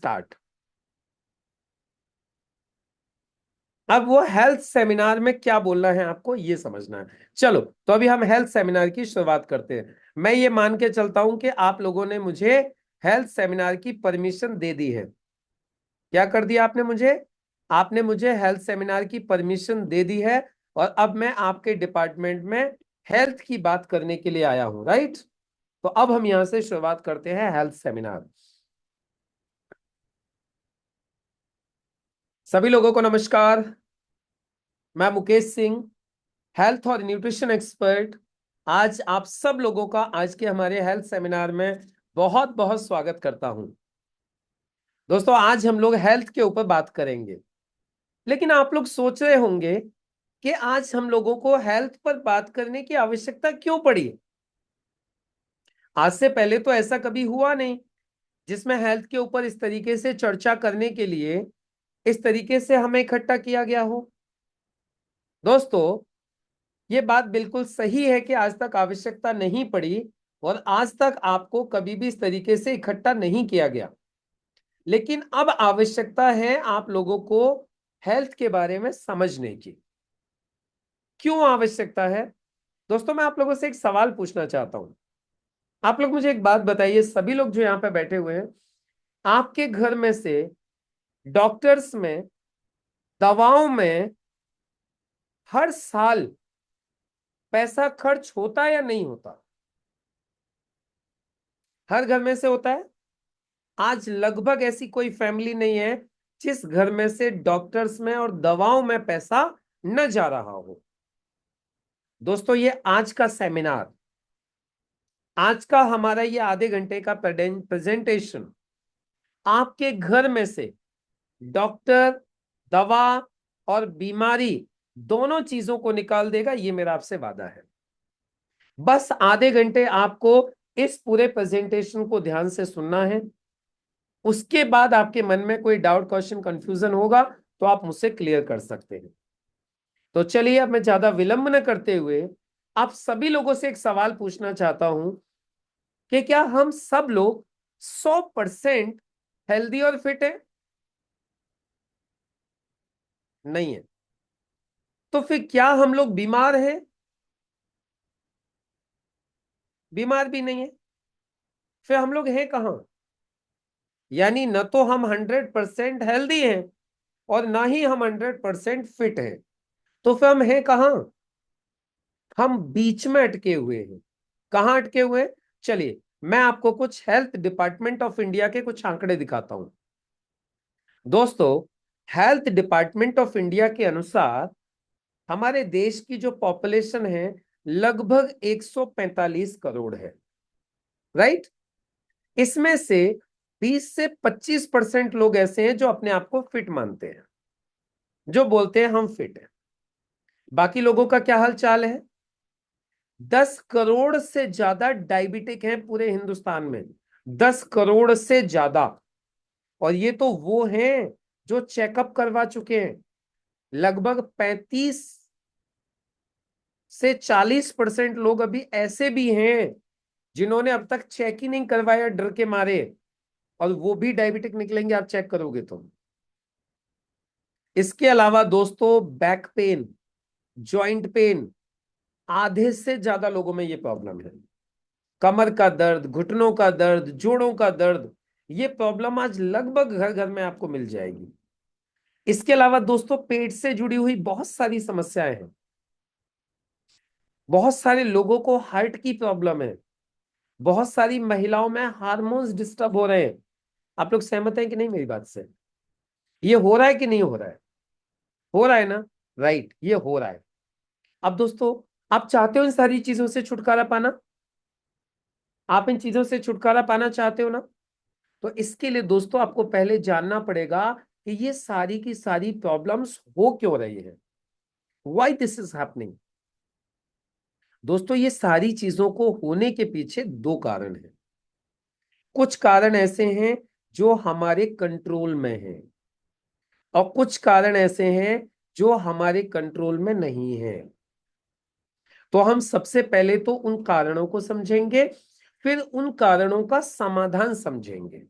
Start. अब वो health seminar में क्या बोलना है आपको ये समझना है। चलो तो अभी हम हेल्थ सेमिनार की शुरुआत करते हैं। मैं ये मान के चलता हूं कि आप लोगों ने मुझे हेल्थ सेमिनार की परमिशन दे दी है। क्या कर दिया आपने मुझे? आपने मुझे हेल्थ सेमिनार की परमिशन दे दी है और अब मैं आपके डिपार्टमेंट में हेल्थ की बात करने के लिए आया हूं, राइट? तो अब हम यहां से शुरुआत करते हैं हेल्थ सेमिनार। सभी लोगों को नमस्कार। मैं मुकेश सिंह, हेल्थ और न्यूट्रिशन एक्सपर्ट। आज आप सब लोगों का आज के हमारे हेल्थ सेमिनार में बहुत बहुत स्वागत करता हूं। दोस्तों आज हम लोग हेल्थ के ऊपर बात करेंगे, लेकिन आप लोग सोच रहे होंगे कि आज हम लोगों को हेल्थ पर बात करने की आवश्यकता क्यों पड़ी। आज से पहले तो ऐसा कभी हुआ नहीं जिसमें हेल्थ के ऊपर इस तरीके से चर्चा करने के लिए इस तरीके से हमें इकट्ठा किया गया हो। दोस्तों ये बात बिल्कुल सही है कि आज तक आवश्यकता नहीं पड़ी और आज तक आपको कभी भी इस तरीके से इकट्ठा नहीं किया गया, लेकिन अब आवश्यकता है आप लोगों को हेल्थ के बारे में समझने की। क्यों आवश्यकता है? दोस्तों मैं आप लोगों से एक सवाल पूछना चाहता हूं। आप लोग मुझे एक बात बताइए, सभी लोग जो यहां पे बैठे हुए हैं, आपके घर में से डॉक्टर्स में, दवाओं में हर साल पैसा खर्च होता है या नहीं होता? हर घर में से होता है। आज लगभग ऐसी कोई फैमिली नहीं है जिस घर में से डॉक्टर्स में और दवाओं में पैसा न जा रहा हो। दोस्तों ये आज का सेमिनार, आज का हमारा ये आधे घंटे का प्रेजेंटेशन आपके घर में से डॉक्टर, दवा और बीमारी दोनों चीजों को निकाल देगा, ये मेरा आपसे वादा है। बस आधे घंटे आपको इस पूरे प्रेजेंटेशन को ध्यान से सुनना है। उसके बाद आपके मन में कोई डाउट, क्वेश्चन, कंफ्यूजन होगा तो आप मुझसे क्लियर कर सकते हैं। तो चलिए अब मैं ज्यादा विलंब न करते हुए आप सभी लोगों से एक सवाल पूछना चाहता हूं कि क्या हम सब लोग 100% हेल्दी और फिट है? नहीं है। तो फिर क्या हम लोग बीमार हैं? बीमार भी नहीं है। फिर हम लोग हैं कहां? यानी न तो हम 100% हेल्दी हैं और ना ही हम 100% फिट हैं। तो फिर हम हैं कहां? हम बीच में अटके हुए हैं। कहां अटके हुए हैं? चलिए मैं आपको कुछ हेल्थ डिपार्टमेंट ऑफ इंडिया के कुछ आंकड़े दिखाता हूं। दोस्तों हेल्थ डिपार्टमेंट ऑफ इंडिया के अनुसार हमारे देश की जो पॉपुलेशन है लगभग 145 करोड़ है, राइट? इसमें से 20 से 25% लोग ऐसे हैं जो अपने आप को फिट मानते हैं, जो बोलते हैं हम फिट हैं। बाकी लोगों का क्या हाल चाल है? 10 करोड़ से ज्यादा डायबिटिक हैं पूरे हिंदुस्तान में। 10 करोड़ से ज्यादा। और ये तो वो हैं जो चेकअप करवा चुके हैं। लगभग 35 से 40% लोग अभी ऐसे भी हैं जिन्होंने अब तक चेक ही नहीं करवाया डर के मारे, और वो भी डायबिटिक निकलेंगे आप चेक करोगे तो। इसके अलावा दोस्तों बैक पेन, जॉइंट पेन, आधे से ज्यादा लोगों में ये प्रॉब्लम है। कमर का दर्द, घुटनों का दर्द, जोड़ों का दर्द, ये प्रॉब्लम आज लगभग घर घर में आपको मिल जाएगी। इसके अलावा दोस्तों पेट से जुड़ी हुई बहुत सारी समस्याएं हैं। बहुत सारे लोगों को हार्ट की प्रॉब्लम है। बहुत सारी महिलाओं में हार्मोन्स डिस्टर्ब हो रहे हैं। आप लोग सहमत हैं कि नहीं मेरी बात से? ये हो रहा है कि नहीं हो रहा है? हो रहा है ना? राइट, ये हो रहा है। अब दोस्तों आप चाहते हो इन सारी चीजों से छुटकारा पाना? आप इन चीजों से छुटकारा पाना चाहते हो ना? तो इसके लिए दोस्तों आपको पहले जानना पड़ेगा कि ये सारी की सारी प्रॉब्लम्स हो क्यों रही है, व्हाई दिस इज हैपनिंग। दोस्तों ये सारी चीजों को होने के पीछे दो कारण हैं। कुछ कारण ऐसे हैं जो हमारे कंट्रोल में हैं और कुछ कारण ऐसे हैं जो हमारे कंट्रोल में नहीं है। तो हम सबसे पहले तो उन कारणों को समझेंगे, फिर उन कारणों का समाधान समझेंगे।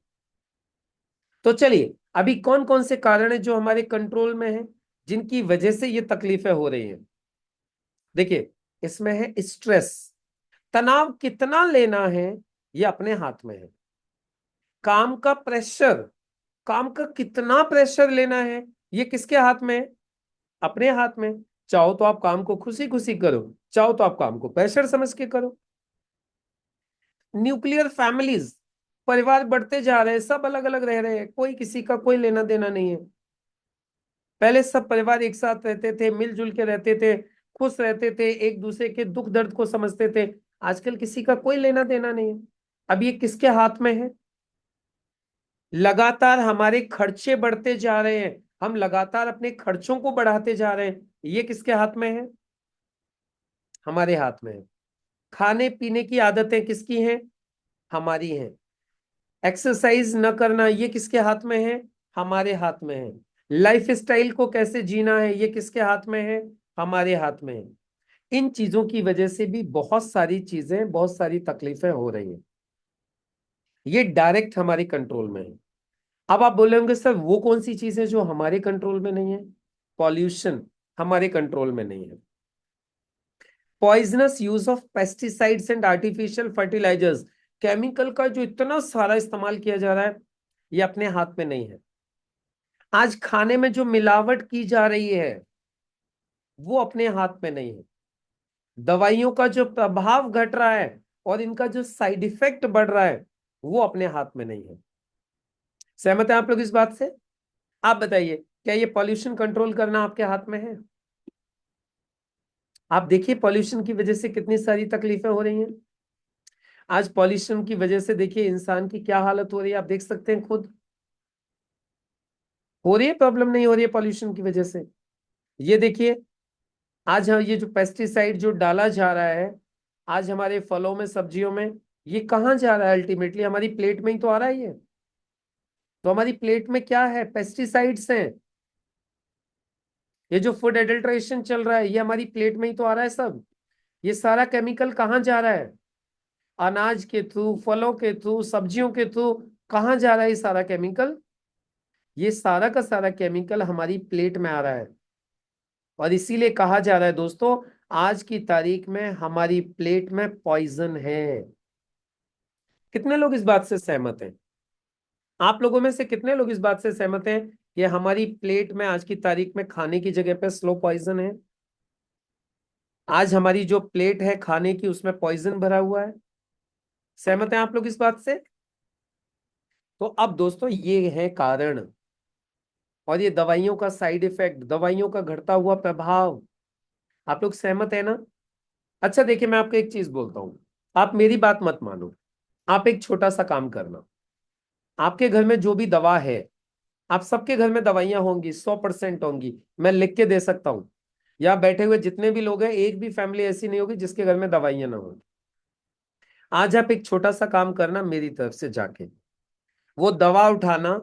तो चलिए, अभी कौन कौन से कारण है जो हमारे कंट्रोल में है, जिनकी वजह से ये तकलीफें हो रही हैं। देखिए, इसमें है स्ट्रेस, तनाव कितना लेना है ये अपने हाथ में है। काम का प्रेशर, काम का कितना प्रेशर लेना है ये किसके हाथ में है, अपने हाथ में। चाहो तो आप काम को खुशी खुशी करो, चाहो तो आप काम को प्रेशर समझ के करो। न्यूक्लियर फैमिलीज, परिवार बढ़ते जा रहे हैं, सब अलग अलग रह रहे हैं, कोई किसी का कोई लेना देना नहीं है। पहले सब परिवार एक साथ रहते थे, मिलजुल के रहते थे, खुश रहते थे, एक दूसरे के दुख दर्द को समझते थे। आजकल किसी का कोई लेना देना नहीं है। अब ये किसके हाथ में है, लगातार हमारे खर्चे बढ़ते जा रहे हैं, हम लगातार अपने खर्चों को बढ़ाते जा रहे हैं, ये किसके हाथ में है, हमारे हाथ में है। खाने पीने की आदतें किसकी हैं, हमारी हैं। एक्सरसाइज न करना ये किसके हाथ में है, हमारे हाथ में है। लाइफ स्टाइल को कैसे जीना है ये किसके हाथ में है, हमारे हाथ में है। इन चीजों की वजह से भी बहुत सारी चीजें, बहुत सारी तकलीफें हो रही हैं, ये डायरेक्ट हमारे कंट्रोल में है। अब आप बोलेंगे सर वो कौन सी चीज है जो हमारे कंट्रोल में नहीं है। पॉल्यूशन हमारे कंट्रोल में नहीं है। Poisonous use of pesticides and artificial fertilisers, chemical का जो इतना सारा इस्तेमाल किया जा रहा है ये अपने हाथ में नहीं है। आज खाने में जो मिलावट की जा रही है वो अपने हाथ में नहीं है। दवाइयों का जो प्रभाव घट रहा है और इनका जो साइड इफेक्ट बढ़ रहा है वो अपने हाथ में नहीं है। सहमत है आप लोग इस बात से। आप बताइए, क्या ये पॉल्यूशन कंट्रोल करना आपके हाथ में है। आप देखिए पॉल्यूशन की वजह से कितनी सारी तकलीफें हो रही हैं। आज पॉल्यूशन की वजह से देखिए इंसान की क्या हालत हो रही है, आप देख सकते हैं खुद। हो रही है प्रॉब्लम, नहीं हो रही है पॉल्यूशन की वजह से। ये देखिए, आज हम ये जो पेस्टिसाइड जो डाला जा रहा है आज हमारे फलों में सब्जियों में, ये कहाँ जा रहा है, अल्टीमेटली हमारी प्लेट में ही तो आ रहा है ये। तो हमारी प्लेट में क्या है, पेस्टिसाइड्स हैं। ये जो फूड एडल्ट्रेशन चल रहा है ये हमारी प्लेट में ही तो आ रहा है सब। ये सारा केमिकल कहाँ जा रहा है, अनाज के थ्रू, फलों के थ्रू, सब्जियों के थ्रू, कहाँ जा रहा है ये सारा केमिकल। ये सारा का सारा केमिकल हमारी प्लेट में आ रहा है। और इसीलिए कहा जा रहा है दोस्तों, आज की तारीख में हमारी प्लेट में पॉइजन है। कितने लोग इस बात से सहमत हैं, आप लोगों में से कितने लोग इस बात से सहमत हैं कि हमारी प्लेट में आज की तारीख में खाने की जगह पे स्लो पॉइजन है। आज हमारी जो प्लेट है खाने की उसमें पॉइजन भरा हुआ है। सहमत हैं आप लोग इस बात से। तो अब दोस्तों ये है कारण, और ये दवाइयों का साइड इफेक्ट, दवाइयों का घटता हुआ प्रभाव। आप लोग सहमत है ना। अच्छा देखिए, मैं आपको एक चीज बोलता हूं, आप मेरी बात मत मानो। आप एक छोटा सा काम करना, आपके घर में जो भी दवा है, आप सबके घर में दवाइयां होंगी, 100% होंगी, मैं लिख के दे सकता हूं। यहाँ बैठे हुए जितने भी लोग हैं, एक भी फैमिली ऐसी नहीं होगी जिसके घर में दवाइयां ना हो। आज आप एक छोटा सा काम करना, मेरी तरफ से जाके वो दवा उठाना,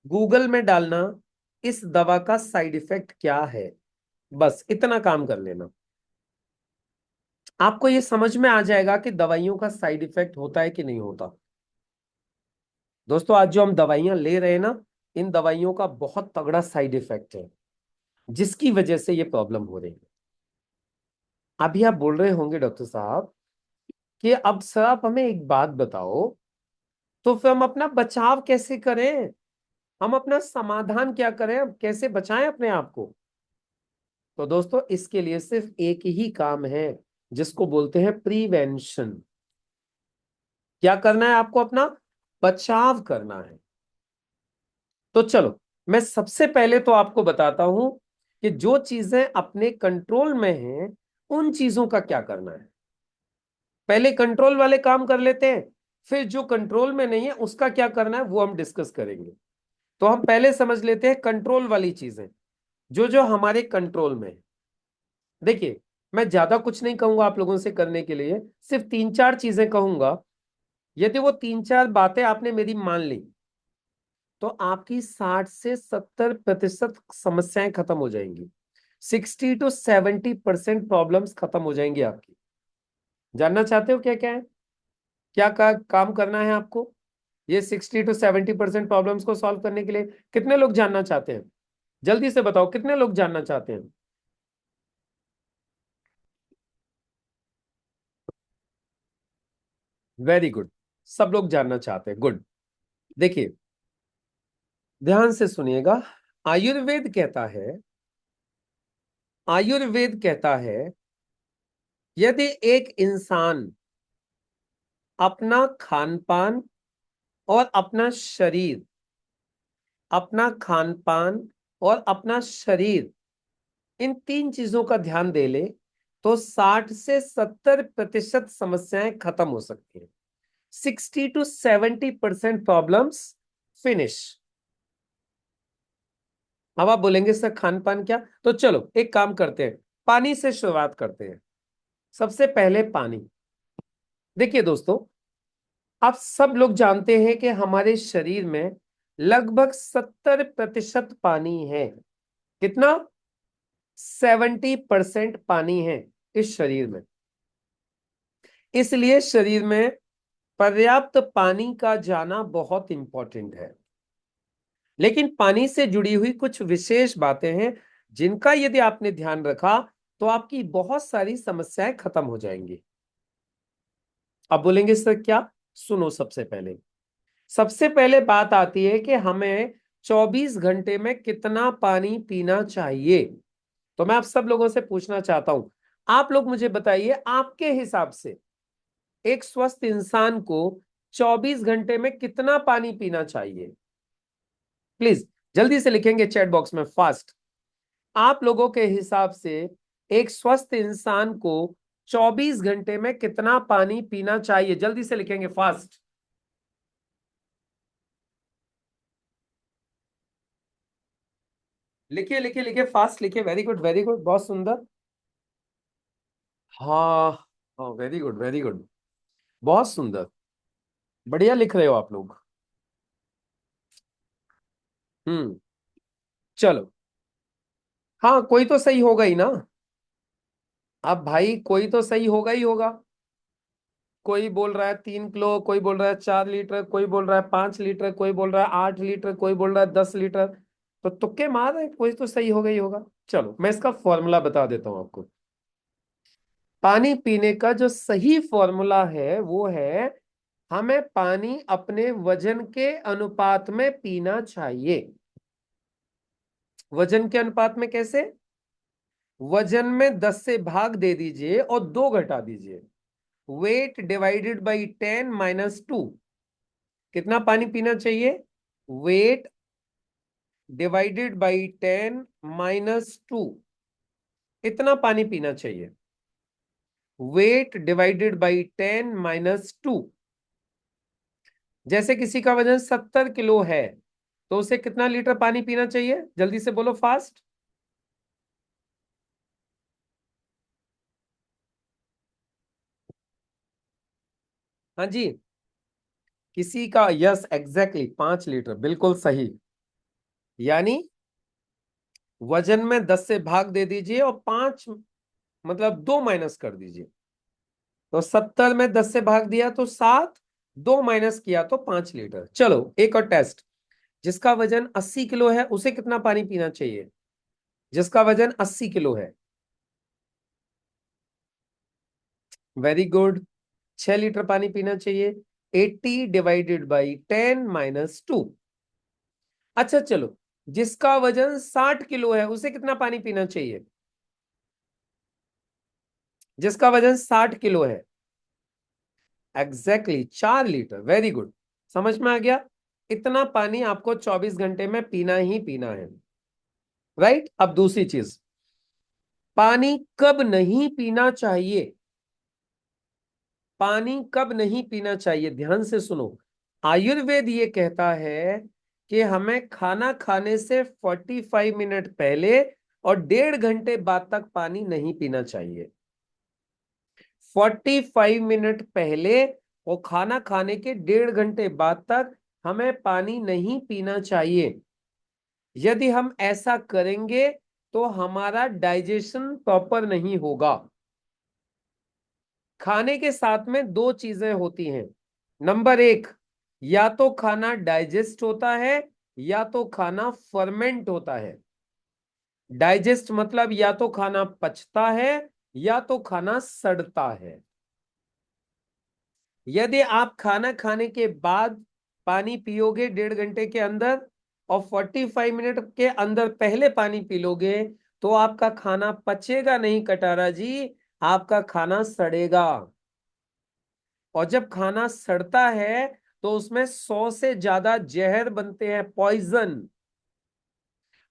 गूगल में डालना इस दवा का साइड इफेक्ट क्या है, बस इतना काम कर लेना। आपको ये समझ में आ जाएगा कि दवाइयों का साइड इफेक्ट होता है कि नहीं होता। दोस्तों आज जो हम दवाइयां ले रहे हैं ना, इन दवाइयों का बहुत तगड़ा साइड इफेक्ट है, जिसकी वजह से ये प्रॉब्लम हो रही है। अभी आप बोल रहे होंगे डॉक्टर साहब कि अब सर आप हमें एक बात बताओ, तो फिर हम अपना बचाव कैसे करें, हम अपना समाधान क्या करें, हम कैसे बचाएं अपने आप को। तो दोस्तों इसके लिए सिर्फ एक ही काम है, जिसको बोलते हैं प्रिवेंशन। क्या करना है आपको, अपना बचाव करना है। तो चलो, मैं सबसे पहले तो आपको बताता हूं कि जो चीजें अपने कंट्रोल में हैं उन चीजों का क्या करना है। पहले कंट्रोल वाले काम कर लेते हैं, फिर जो कंट्रोल में नहीं है उसका क्या करना है वो हम डिस्कस करेंगे। तो हम पहले समझ लेते हैं कंट्रोल वाली चीजें, जो जो हमारे कंट्रोल में है। देखिए, मैं ज्यादा कुछ नहीं कहूंगा आप लोगों से करने के लिए, सिर्फ 3-4 चीजें कहूंगा। यदि वो 3-4 बातें आपने मेरी मान ली तो आपकी 60 से 70% समस्याएं खत्म हो जाएंगी। 60 to 70% प्रॉब्लम्स खत्म हो जाएंगी आपकी। जानना चाहते हो क्या क्या है, क्या काम करना है आपको। ये 60 to 70% प्रॉब्लम्स को सॉल्व करने के लिए कितने लोग जानना चाहते हैं? जल्दी से बताओ, कितने लोग जानना चाहते हैं? वेरी गुड, सब लोग जानना चाहते हैं, गुड। देखिए, ध्यान से सुनिएगा। आयुर्वेद कहता है, आयुर्वेद कहता है, यदि एक इंसान अपना खान पान और अपना शरीर, अपना खान पान और अपना शरीर, इन तीन चीजों का ध्यान दे ले तो 60 से 70% समस्याएं खत्म हो सकती हैं। 60 to 70% प्रॉब्लम्स फिनिश। अब आप बोलेंगे सर खान पान क्या? तो चलो एक काम करते हैं, पानी से शुरुआत करते हैं। सबसे पहले पानी। देखिए दोस्तों, आप सब लोग जानते हैं कि हमारे शरीर में लगभग 70% पानी है। कितना? 70% पानी है इस शरीर में। इसलिए शरीर में पर्याप्त पानी का जाना बहुत इंपॉर्टेंट है। लेकिन पानी से जुड़ी हुई कुछ विशेष बातें हैं जिनका यदि आपने ध्यान रखा तो आपकी बहुत सारी समस्याएं खत्म हो जाएंगी। अब बोलेंगे सर क्या? सुनो, सबसे पहले बात आती है कि हमें 24 घंटे में कितना पानी पीना चाहिए। तो मैं आप सब लोगों से पूछना चाहता हूं, आप लोग मुझे बताइए, आपके हिसाब से एक स्वस्थ इंसान को 24 घंटे में कितना पानी पीना चाहिए? प्लीज जल्दी से लिखेंगे चैट बॉक्स में, फास्ट। आप लोगों के हिसाब से एक स्वस्थ इंसान को 24 घंटे में कितना पानी पीना चाहिए? जल्दी से लिखेंगे, फास्ट। लिखिए लिखिए लिखिए, फास्ट लिखिए। वेरी गुड, वेरी गुड, बहुत सुंदर। हाँ, हाँ, वेरी गुड, वेरी गुड, बहुत सुंदर, बढ़िया लिख रहे हो आप लोग। हम्म। चलो, हाँ, कोई तो सही होगा ही ना। अब भाई कोई तो सही होगा ही होगा। कोई बोल रहा है 3 किलो, कोई बोल रहा है 4 लीटर, कोई बोल रहा है 5 लीटर, कोई बोल रहा है 8 लीटर, कोई बोल रहा है 10 लीटर। तो तुक्के मार रहे हैं, कोई तो सही होगा ही होगा। चलो मैं इसका फॉर्मूला बता देता हूं आपको। पानी पीने का जो सही फॉर्मूला है वो है, हमें पानी अपने वजन के अनुपात में पीना चाहिए। वजन के अनुपात में कैसे? वजन में 10 से भाग दे दीजिए और 2 घटा दीजिए। Weight divided by 10 - 2। कितना पानी पीना चाहिए? वेट डिवाइडेड बाई 10 - 2, इतना पानी पीना चाहिए। Weight divided by 10 - 2। जैसे किसी का वजन 70 किलो है तो उसे कितना लीटर पानी पीना चाहिए? जल्दी से बोलो, फास्ट। हाँ जी, किसी का, यस एग्जैक्टली 5 लीटर, बिल्कुल सही। यानी वजन में 10 से भाग दे दीजिए और 5, मतलब 2 माइनस कर दीजिए। तो 70 में 10 से भाग दिया तो 7, 2 माइनस किया तो 5 लीटर। चलो एक और टेस्ट। जिसका वजन 80 किलो है उसे कितना पानी पीना चाहिए? जिसका वजन 80 किलो है। वेरी गुड, 6 लीटर पानी पीना चाहिए। 80 डिवाइडेड बाई 10 - 2। अच्छा चलो, जिसका वजन 60 किलो है उसे कितना पानी पीना चाहिए? जिसका वजन 60 किलो है, एग्जैक्टली 4 लीटर। वेरी गुड, समझ में आ गया। इतना पानी आपको 24 घंटे में पीना ही पीना है। राइट। अब दूसरी चीज, पानी कब नहीं पीना चाहिए? पानी कब नहीं पीना चाहिए, ध्यान से सुनो। आयुर्वेद ये कहता है कि हमें खाना खाने से 45 मिनट पहले और 1.5 घंटे बाद तक पानी नहीं पीना चाहिए। 45 मिनट पहले और खाना खाने के 1.5 घंटे बाद तक हमें पानी नहीं पीना चाहिए। यदि हम ऐसा करेंगे तो हमारा डाइजेशन प्रॉपर नहीं होगा। खाने के साथ में दो चीजें होती हैं। नंबर 1, या तो खाना डाइजेस्ट होता है या तो खाना फर्मेंट होता है। डाइजेस्ट मतलब या तो खाना पचता है या तो खाना सड़ता है। यदि आप खाना खाने के बाद पानी पियोगे 1.5 घंटे के अंदर और 45 मिनट के अंदर पहले पानी पी लोगे तो आपका खाना पचेगा नहीं कटारा जी, आपका खाना सड़ेगा। और जब खाना सड़ता है तो उसमें 100 से ज्यादा जहर बनते हैं, पॉइजन।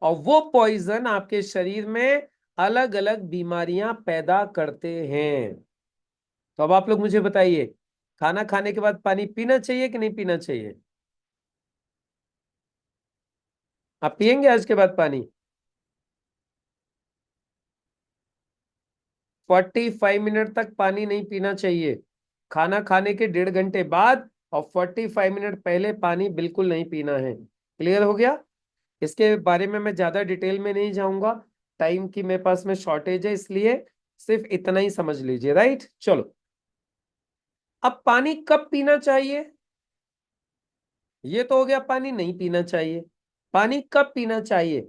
और वो पॉइजन आपके शरीर में अलग अलग बीमारियां पैदा करते हैं। तो अब आप लोग मुझे बताइए, खाना खाने के बाद पानी पीना चाहिए कि नहीं पीना चाहिए? आप पियेंगे आज के बाद पानी? 45 मिनट तक पानी नहीं पीना चाहिए। खाना खाने के 1.5 घंटे बाद और 45 मिनट पहले पानी बिल्कुल नहीं पीना है। क्लियर हो गया? इसके बारे में मैं ज्यादा डिटेल में नहीं जाऊंगा, टाइम की मेरे पास में शॉर्टेज है, इसलिए सिर्फ इतना ही समझ लीजिए। राइट, चलो। अब पानी कब पीना चाहिए? ये तो हो गया पानी नहीं पीना चाहिए। पानी कब पीना चाहिए?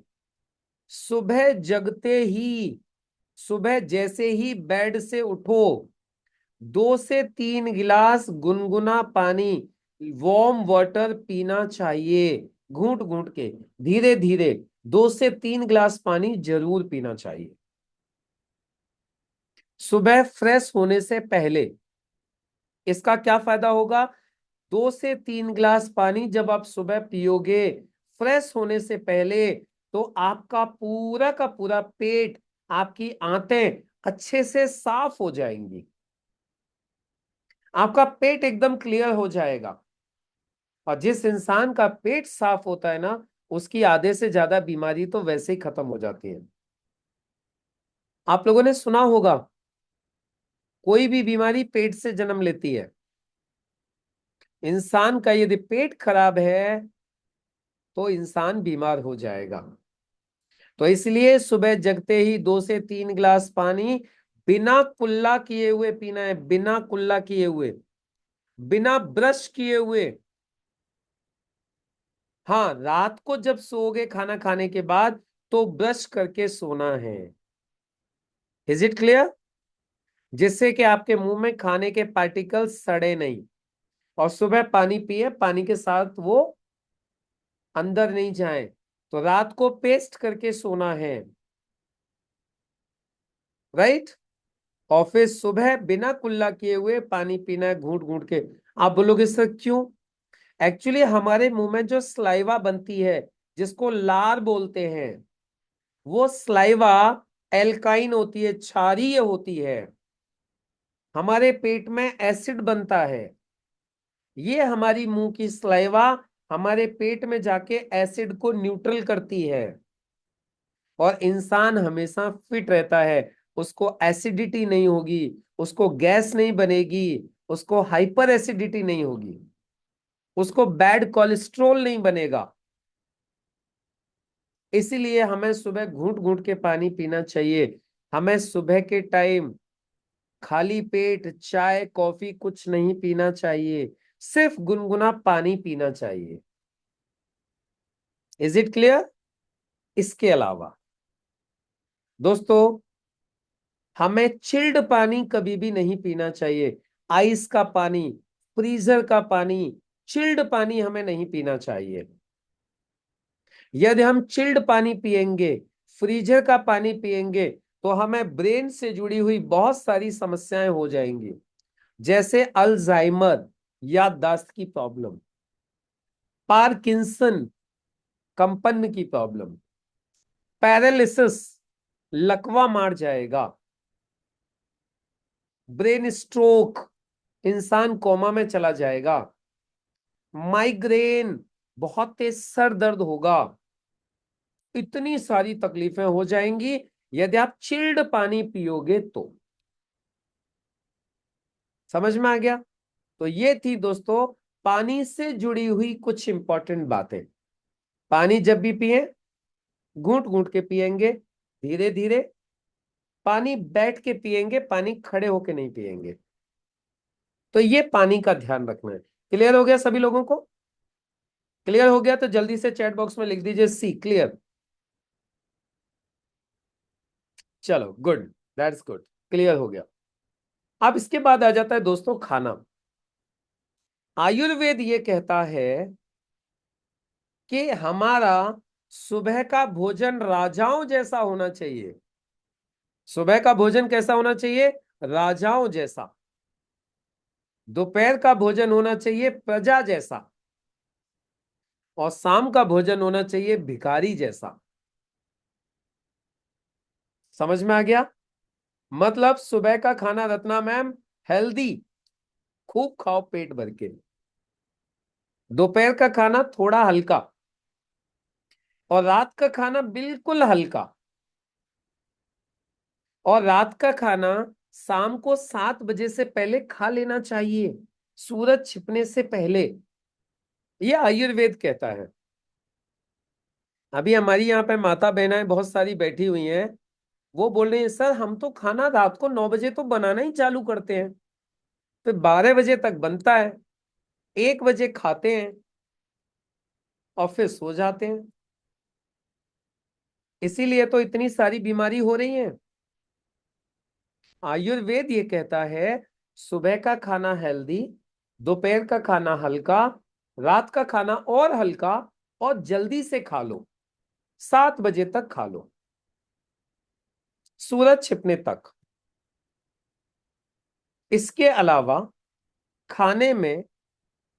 सुबह जगते ही, सुबह जैसे ही बेड से उठो 2 से 3 गिलास गुनगुना पानी, वार्म वाटर पीना चाहिए। घूंट घूंट के, धीरे धीरे 2 से 3 गिलास पानी जरूर पीना चाहिए सुबह फ्रेश होने से पहले। इसका क्या फायदा होगा? 2 से 3 गिलास पानी जब आप सुबह पियोगे फ्रेश होने से पहले, तो आपका पूरा का पूरा पेट, आपकी आंतें अच्छे से साफ हो जाएंगी। आपका पेट एकदम क्लियर हो जाएगा। और जिस इंसान का पेट साफ होता है ना, उसकी आधे से ज्यादा बीमारी तो वैसे ही खत्म हो जाती है। आप लोगों ने सुना होगा, कोई भी बीमारी पेट से जन्म लेती है। इंसान का यदि पेट खराब है तो इंसान बीमार हो जाएगा। तो इसलिए सुबह जगते ही 2 से 3 गिलास पानी बिना कुल्ला किए हुए पीना है, बिना कुल्ला किए हुए, बिना ब्रश किए हुए। हाँ, रात को जब सोओगे खाना खाने के बाद तो ब्रश करके सोना है। Is it clear? जिससे कि आपके मुंह में खाने के पार्टिकल्स सड़े नहीं, और सुबह पानी पिए, पानी के साथ वो अंदर नहीं जाए। तो रात को पेस्ट करके सोना है। राइट। और फिर सुबह बिना कुल्ला किए हुए पानी पीना है, घूंट घूंट के। आप बोलोगे सर क्यों? एक्चुअली हमारे मुंह में जो स्लाइवा बनती है, जिसको लार बोलते हैं, वो स्लाइवा एल्काइन होती है, क्षारीय होती है। हमारे पेट में एसिड बनता है। ये हमारी मुंह की स्लाइवा हमारे पेट में जाके एसिड को न्यूट्रल करती है, और इंसान हमेशा फिट रहता है। उसको एसिडिटी नहीं होगी, उसको गैस नहीं बनेगी, उसको हाइपर एसिडिटी नहीं होगी, उसको बैड कोलेस्ट्रोल नहीं बनेगा। इसीलिए हमें सुबह घूंट घूंट के पानी पीना चाहिए। हमें सुबह के टाइम खाली पेट चाय कॉफी कुछ नहीं पीना चाहिए, सिर्फ गुनगुना पानी पीना चाहिए। Is it clear? इसके अलावा दोस्तों, हमें चिल्ड पानी कभी भी नहीं पीना चाहिए। आइस का पानी, फ्रीजर का पानी, चिल्ड पानी हमें नहीं पीना चाहिए। यदि हम चिल्ड पानी पिएंगे, फ्रीजर का पानी पिएंगे, तो हमें ब्रेन से जुड़ी हुई बहुत सारी समस्याएं हो जाएंगी, जैसे अल्जाइमर, याददाश्त की प्रॉब्लम, पार्किंसन, कंपन की प्रॉब्लम, पैरालिसिस, लकवा मार जाएगा, ब्रेन स्ट्रोक, इंसान कोमा में चला जाएगा, माइग्रेन, बहुत तेज सर दर्द होगा। इतनी सारी तकलीफें हो जाएंगी यदि आप चिल्ड पानी पियोगे तो। समझ में आ गया? तो ये थी दोस्तों पानी से जुड़ी हुई कुछ इंपॉर्टेंट बातें। पानी जब भी पिए, घूंट घूंट के पिएंगे, धीरे धीरे। पानी बैठ के पिएंगे, पानी खड़े होके नहीं पिएंगे। तो ये पानी का ध्यान रखना है। क्लियर हो गया सभी लोगों को? क्लियर हो गया तो जल्दी से चैट बॉक्स में लिख दीजिए सी, क्लियर। चलो गुड, दैट्स गुड, क्लियर हो गया। अब इसके बाद आ जाता है दोस्तों खाना। आयुर्वेद ये कहता है कि हमारा सुबह का भोजन राजाओं जैसा होना चाहिए। सुबह का भोजन कैसा होना चाहिए? राजाओं जैसा। दोपहर का भोजन होना चाहिए प्रजा जैसा। और शाम का भोजन होना चाहिए भिखारी जैसा। समझ में आ गया? मतलब सुबह का खाना रत्ना मैम हेल्दी, खूब खाओ पेट भर के। दोपहर का खाना थोड़ा हल्का, और रात का खाना बिल्कुल हल्का। और रात का खाना शाम को 7 बजे से पहले खा लेना चाहिए, सूरज छिपने से पहले। यह आयुर्वेद कहता है। अभी हमारी यहाँ पे माता बहनाएं बहुत सारी बैठी हुई हैं, वो बोल रही हैं सर हम तो खाना रात को 9 बजे तो बनाना ही चालू करते हैं, फिर 12 बजे तक बनता है, 1 बजे खाते हैं और फिर सो जाते हैं, इसीलिए तो इतनी सारी बीमारी हो रही है। आयुर्वेद ये कहता है सुबह का खाना हेल्दी, दोपहर का खाना हल्का, रात का खाना और हल्का, और जल्दी से खा लो, 7 बजे तक खा लो, सूरज छिपने तक। इसके अलावा खाने में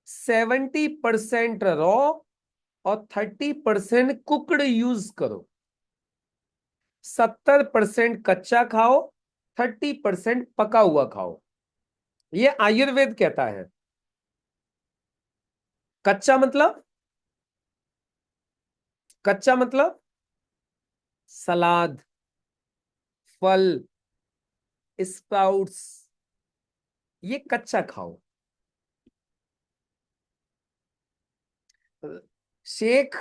70% रॉ और 30% कुकड यूज करो। 70% कच्चा खाओ, 30% पका हुआ खाओ। ये आयुर्वेद कहता है। कच्चा मतलब, कच्चा मतलब सलाद, फल, स्प्राउट्स, ये कच्चा खाओ। शेख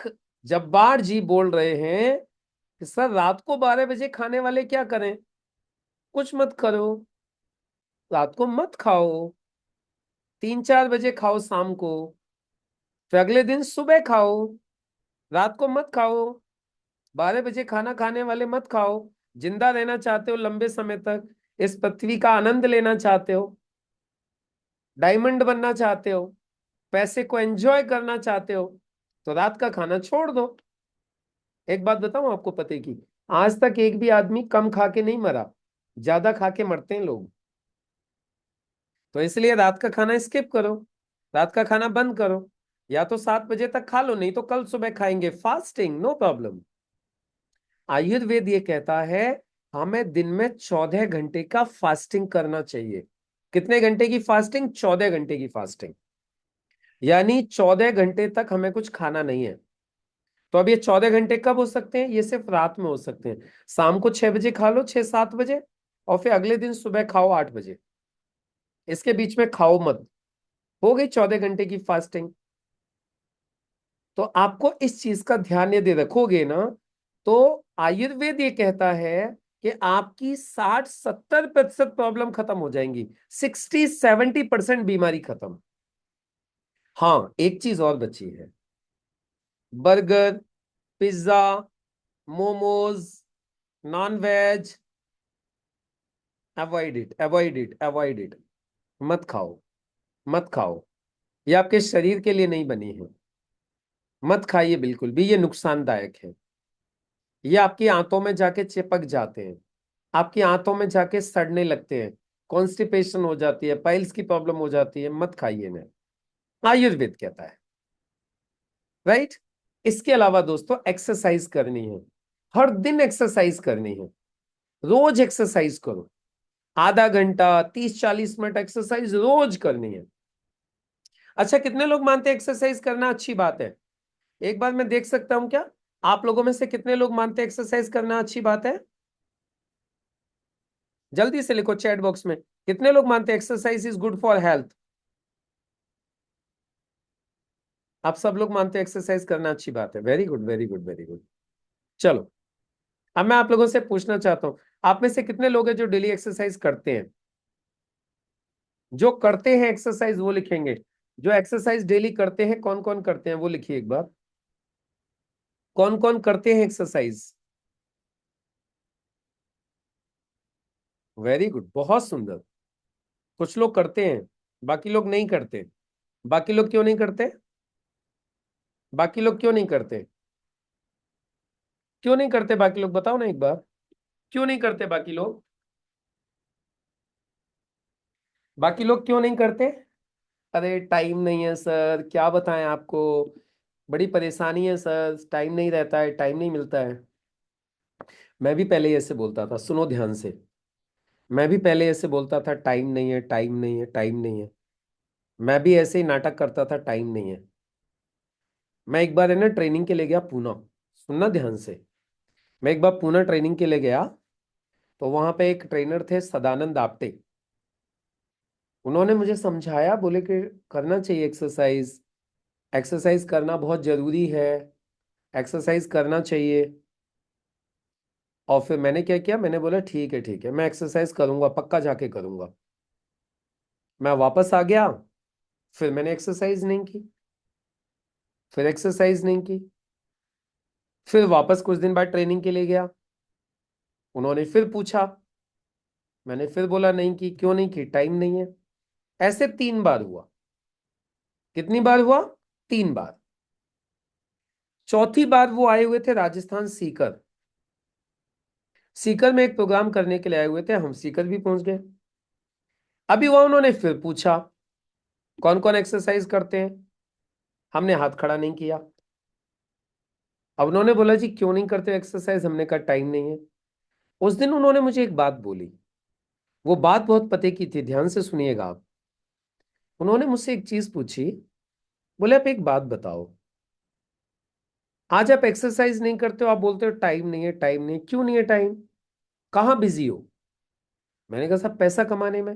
जब्बार जी बोल रहे हैं कि सर रात को 12 बजे खाने वाले क्या करें? कुछ मत करो, रात को मत खाओ, 3-4 बजे खाओ शाम को, फिर अगले दिन सुबह खाओ। रात को मत खाओ, 12 बजे खाना खाने वाले मत खाओ। जिंदा रहना चाहते हो लंबे समय तक, इस पृथ्वी का आनंद लेना चाहते हो, डायमंड बनना चाहते हो, पैसे को एंजॉय करना चाहते हो, तो रात का खाना छोड़ दो। एक बात बताऊं आपको पते की, आज तक एक भी आदमी कम खा के नहीं मरा, ज्यादा खा के मरते हैं लोग। तो इसलिए रात का खाना स्किप करो, रात का खाना बंद करो, या तो 7 बजे तक खा लो, नहीं तो कल सुबह खाएंगे, फास्टिंग नो प्रॉब्लम। आयुर्वेद ये कहता है हमें दिन में 14 घंटे का फास्टिंग करना चाहिए। कितने घंटे की फास्टिंग? 14 घंटे की फास्टिंग। यानी 14 घंटे तक हमें कुछ खाना नहीं है। तो अब ये 14 घंटे कब हो सकते हैं? ये सिर्फ रात में हो सकते हैं। शाम को 6 बजे खा लो, 6-7 बजे, और फिर अगले दिन सुबह खाओ 8 बजे। इसके बीच में खाओ मत। हो गई 14 घंटे की फास्टिंग। तो आपको इस चीज का ध्यान यदि रखोगे ना, तो आयुर्वेद ये कहता है कि आपकी 60-70% प्रॉब्लम खत्म हो जाएंगी, 60-70% बीमारी खत्म। हाँ एक चीज और बची है, burger, pizza, momos, non veg, avoid it, avoid it, avoid it. मत खाओ, मत खाओ, ये आपके शरीर के लिए नहीं बनी है। मत खाइए बिल्कुल भी, ये नुकसानदायक है। ये आपकी आंतों में जाके चिपक जाते हैं, आपकी आंतों में जाके सड़ने लगते हैं, कॉन्स्टिपेशन हो जाती है, पाइल्स की प्रॉब्लम हो जाती है। मत खाइए ना, आयुर्वेद कहता है। राइट? इसके अलावा दोस्तों एक्सरसाइज करनी है, हर दिन एक्सरसाइज करनी है। रोज एक्सरसाइज करो, आधा घंटा, 30-40 मिनट एक्सरसाइज रोज करनी है। अच्छा कितने लोग मानते हैं एक्सरसाइज करना अच्छी बात है? एक बार मैं देख सकता हूं क्या, आप लोगों में से कितने लोग मानते हैं एक्सरसाइज करना अच्छी बात है? जल्दी से लिखो चैट बॉक्स में, कितने लोग मानते हैं exercise is good for health? आप सब लोग मानते हैं एक्सरसाइज करना अच्छी बात है, very good, very good, very good. चलो अब मैं आप लोगों से पूछना चाहता हूं, आप में से कितने लोग हैं जो डेली एक्सरसाइज करते हैं? जो करते हैं एक्सरसाइज वो लिखेंगे, जो एक्सरसाइज डेली करते हैं, कौन कौन करते हैं वो लिखिए एक बार। कौन कौन करते हैं एक्सरसाइज? वेरी गुड, बहुत सुंदर। कुछ लोग करते हैं, बाकी लोग नहीं करते। बाकी लोग क्यों नहीं करते? बाकी लोग क्यों नहीं करते? क्यों नहीं करते बाकी लोग, बताओ ना एक बार। क्यों नहीं करते बाकी लोग? बाकी लोग क्यों नहीं करते? अरे टाइम नहीं है सर, क्या बताएं आपको। बड़ी परेशानी है सर, टाइम नहीं रहता है, टाइम नहीं मिलता है। मैं भी पहले ऐसे बोलता था, सुनो ध्यान से। मैं भी पहले ऐसे बोलता था, टाइम नहीं है, टाइम नहीं है, टाइम नहीं है। मैं भी ऐसे ही नाटक करता था, टाइम नहीं है। मैं एक बार है ना ट्रेनिंग के लिए गया पूना। सुनना ध्यान से। मैं एक बार पूना ट्रेनिंग के लिए गया, तो वहां पे एक ट्रेनर थे सदानंद आपटे। उन्होंने मुझे समझाया, बोले कि करना चाहिए एक्सरसाइज। एक्सरसाइज करना बहुत जरूरी है। एक्सरसाइज करना चाहिए। और फिर मैंने क्या किया, मैंने बोला ठीक है ठीक है, मैं एक्सरसाइज करूंगा, पक्का जाके करूंगा। मैं वापस आ गया। फिर मैंने एक्सरसाइज नहीं की। फिर एक्सरसाइज नहीं की। फिर वापस कुछ दिन बाद ट्रेनिंग के लिए गया। उन्होंने फिर पूछा। मैंने फिर बोला नहीं की, क्यों नहीं की, टाइम नहीं है। ऐसे 3 बार हुआ। कितनी बार हुआ? 3 बार। चौथी बार वो आए हुए थे राजस्थान सीकर। सीकर में एक प्रोग्राम करने के लिए आए हुए थे, हम सीकर भी पहुंच गए। अभी वह उन्होंने फिर पूछा, कौन कौन एक्सरसाइज करते हैं? हमने हाथ खड़ा नहीं किया। अब उन्होंने बोला जी क्यों नहीं करते एक्सरसाइज? हमने कहा टाइम नहीं है। उस दिन उन्होंने मुझे एक बात बोली। वो बात बहुत पते की थी, ध्यान से सुनिएगा आप। उन्होंने मुझसे एक चीज पूछी। बोले आप एक बात बताओ, आज आप एक्सरसाइज नहीं करते हो, आप बोलते हो टाइम नहीं है, टाइम नहीं है, क्यों नहीं है टाइम? कहाँ बिजी हो? मैंने कहा साहब पैसा कमाने में।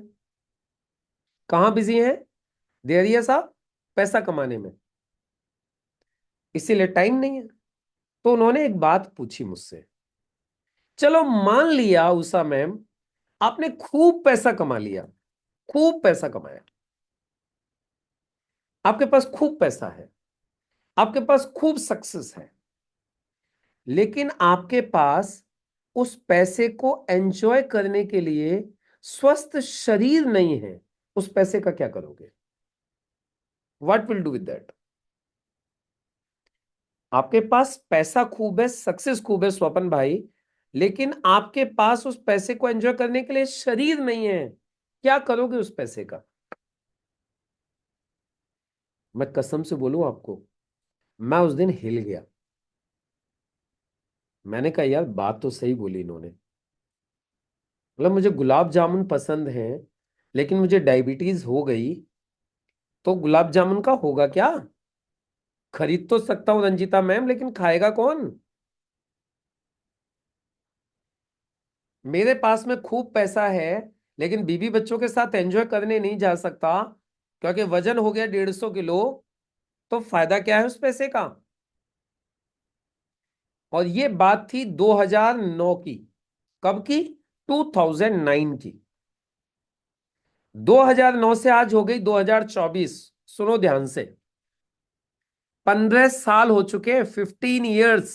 कहाँ बिजी हैं? देरिया साहब, पैसा कमाने में, इसीलिए टाइम नहीं है। तो उन्होंने एक बात पूछी मुझसे। चलो मान लिया उषा मैम, आपने खूब पैसा कमा लिया, खूब पैसा कमाया, आपके पास खूब पैसा है, आपके पास खूब सक्सेस है, लेकिन आपके पास उस पैसे को एंजॉय करने के लिए स्वस्थ शरीर नहीं है। उस पैसे का क्या करोगे? What will do with that? आपके पास पैसा खूब है, सक्सेस खूब है स्वपन भाई, लेकिन आपके पास उस पैसे को एंजॉय करने के लिए शरीर नहीं है। क्या करोगे उस पैसे का? मैं कसम से बोलूं आपको, मैं उस दिन हिल गया। मैंने कहा यार बात तो सही बोली इन्होंने। मतलब मुझे गुलाब जामुन पसंद है, लेकिन मुझे डायबिटीज हो गई, तो गुलाब जामुन का होगा क्या? खरीद तो सकता हूं रंजीता मैम, लेकिन खाएगा कौन? मेरे पास में खूब पैसा है, लेकिन बीवी बच्चों के साथ एंजॉय करने नहीं जा सकता, क्योंकि वजन हो गया 150 किलो। तो फायदा क्या है उस पैसे का? और ये बात थी 2009 की। कब की? 2009 की। 2009 से आज हो गई 2024। सुनो ध्यान से। 15 साल हो चुके हैं, 15 years।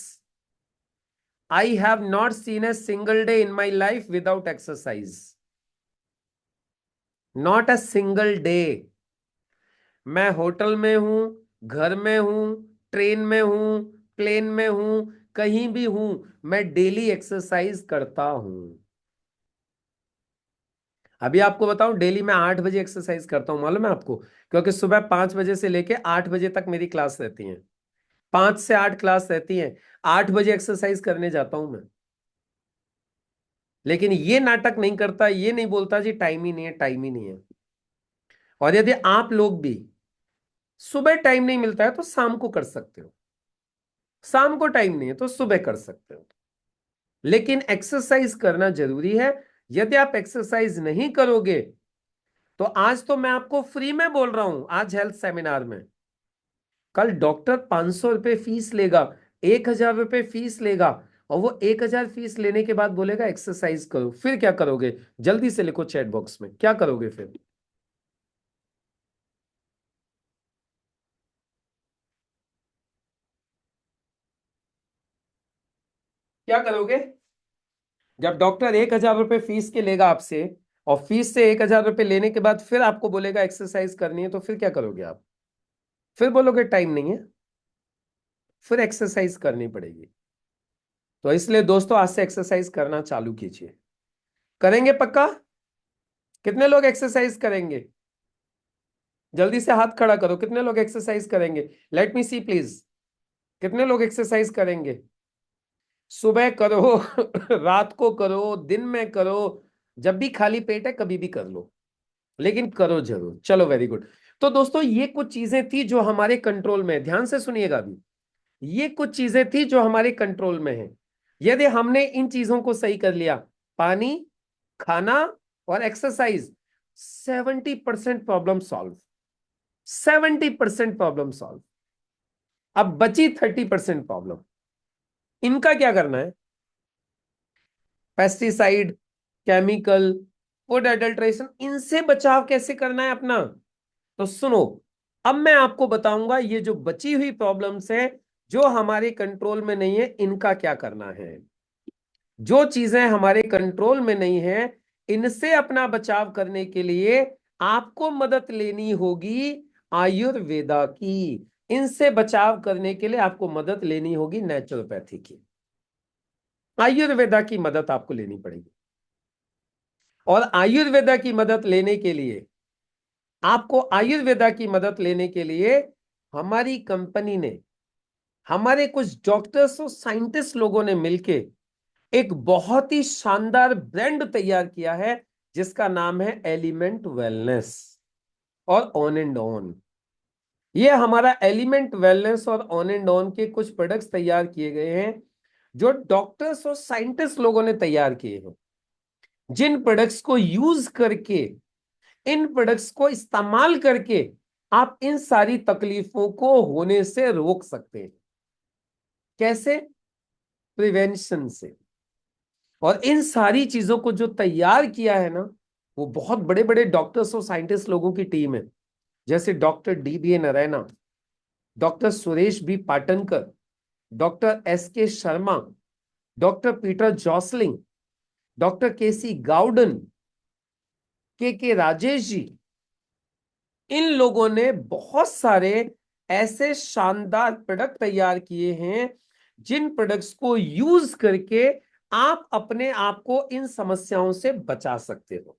I have not seen a single day in my life without exercise. Not a single day. मैं होटल में हूं, घर में हूं, ट्रेन में हूं, प्लेन में हूं, कहीं भी हूं, मैं डेली एक्सरसाइज करता हूं। अभी आपको बताऊं, डेली मैं 8 बजे एक्सरसाइज करता हूं, मालूम है आपको? क्योंकि सुबह 5 बजे से लेके 8 बजे तक मेरी क्लास रहती है। 5 से 8 क्लास रहती है। 8 बजे एक्सरसाइज करने जाता हूं मैं। लेकिन ये नाटक नहीं करता, ये नहीं बोलता जी टाइम ही नहीं है, टाइम ही नहीं है। और यदि आप लोग भी सुबह टाइम नहीं मिलता है तो शाम को कर सकते हो। शाम को टाइम नहीं है तो सुबह कर सकते हो। लेकिन एक्सरसाइज करना जरूरी है। यदि आप एक्सरसाइज नहीं करोगे, तो आज तो मैं आपको फ्री में बोल रहा हूं, आज हेल्थ सेमिनार में, कल डॉक्टर 500 रुपए फीस लेगा, 1000 रुपए फीस लेगा, और वो 1000 फीस लेने के बाद बोलेगा एक्सरसाइज करो। फिर क्या करोगे? जल्दी से लिखो चैट बॉक्स में, क्या करोगे फिर? क्या करोगे? जब डॉक्टर 1,000 रुपये फीस के लेगा आपसे, और फीस से 1,000 रुपये लेने के बाद फिर आपको बोलेगा एक्सरसाइज करनी है, तो फिर क्या करोगे आप? फिर बोलोगे टाइम नहीं है, फिर एक्सरसाइज करनी पड़ेगी। तो इसलिए दोस्तों आज से एक्सरसाइज करना चालू कीजिए। करेंगे पक्का? कितने लोग एक्सरसाइज करेंगे? जल्दी से हाथ खड़ा करो, कितने लोग एक्सरसाइज करेंगे? लेट मी सी प्लीज, कितने लोग एक्सरसाइज करेंगे? सुबह करो रात को करो, दिन में करो, जब भी खाली पेट है कभी भी कर लो, लेकिन करो जरूर। चलो वेरी गुड। तो दोस्तों ये कुछ चीजें थी जो हमारे कंट्रोल में है, ध्यान से सुनिएगा अभी। ये कुछ चीजें थी जो हमारे कंट्रोल में है। यदि हमने इन चीजों को सही कर लिया, पानी, खाना और exercise, 70% problem solve. 70% problem solve. अब बची 30% प्रॉब्लम। इनका क्या करना है? पेस्टिसाइड, केमिकल, फूड एडल्ट्रेशन, इनसे बचाव कैसे करना है अपना? तो सुनो, अब मैं आपको बताऊंगा ये जो बची हुई प्रॉब्लम्स है जो हमारे कंट्रोल में नहीं है, इनका क्या करना है। जो चीजें हमारे कंट्रोल में नहीं है, इनसे अपना बचाव करने के लिए आपको मदद लेनी होगी आयुर्वेदा की। इनसे बचाव करने के लिए आपको मदद लेनी होगी नेचुरोपैथी की। आयुर्वेदा की मदद आपको लेनी पड़ेगी। और आयुर्वेदा की मदद लेने के लिए, आपको आयुर्वेदा की मदद लेने के लिए हमारी कंपनी ने, हमारे कुछ डॉक्टर्स और साइंटिस्ट लोगों ने मिलके एक बहुत ही शानदार ब्रांड तैयार किया है जिसका नाम है एलिमेंट वेलनेस और ऑन एंड ऑन। ये हमारा एलिमेंट वेलनेस और ऑन एंड ऑन के कुछ प्रोडक्ट्स तैयार किए गए हैं जो डॉक्टर्स और साइंटिस्ट लोगों ने तैयार किए हैं, जिन प्रोडक्ट्स को यूज करके, इन प्रोडक्ट्स को इस्तेमाल करके आप इन सारी तकलीफों को होने से रोक सकते हैं। कैसे? प्रिवेंशन से। और इन सारी चीजों को जो तैयार किया है ना, वो बहुत बड़े बड़े डॉक्टर्स और साइंटिस्ट लोगों की टीम है। जैसे doctor DBA Naraina, doctor Suresh B Patankar, doctor SK Sharma, doctor Peter Josling, doctor KC गाउडन, के राजेश जी, इन लोगों ने बहुत सारे ऐसे शानदार प्रोडक्ट तैयार किए हैं जिन प्रोडक्ट्स को यूज करके आप अपने आप को इन समस्याओं से बचा सकते हो।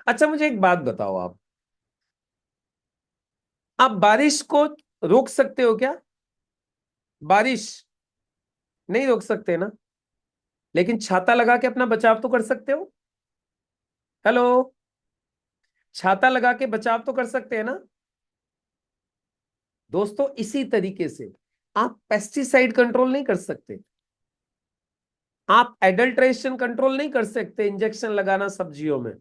अच्छा मुझे एक बात बताओ, आप बारिश को रोक सकते हो क्या? बारिश नहीं रोक सकते ना, लेकिन छाता लगा के अपना बचाव तो कर सकते हो। हेलो, छाता लगा के बचाव तो कर सकते हैं ना। दोस्तों इसी तरीके से आप पेस्टिसाइड कंट्रोल नहीं कर सकते, आप एडल्ट्रेशन कंट्रोल नहीं कर सकते, इंजेक्शन लगाना सब्जियों में,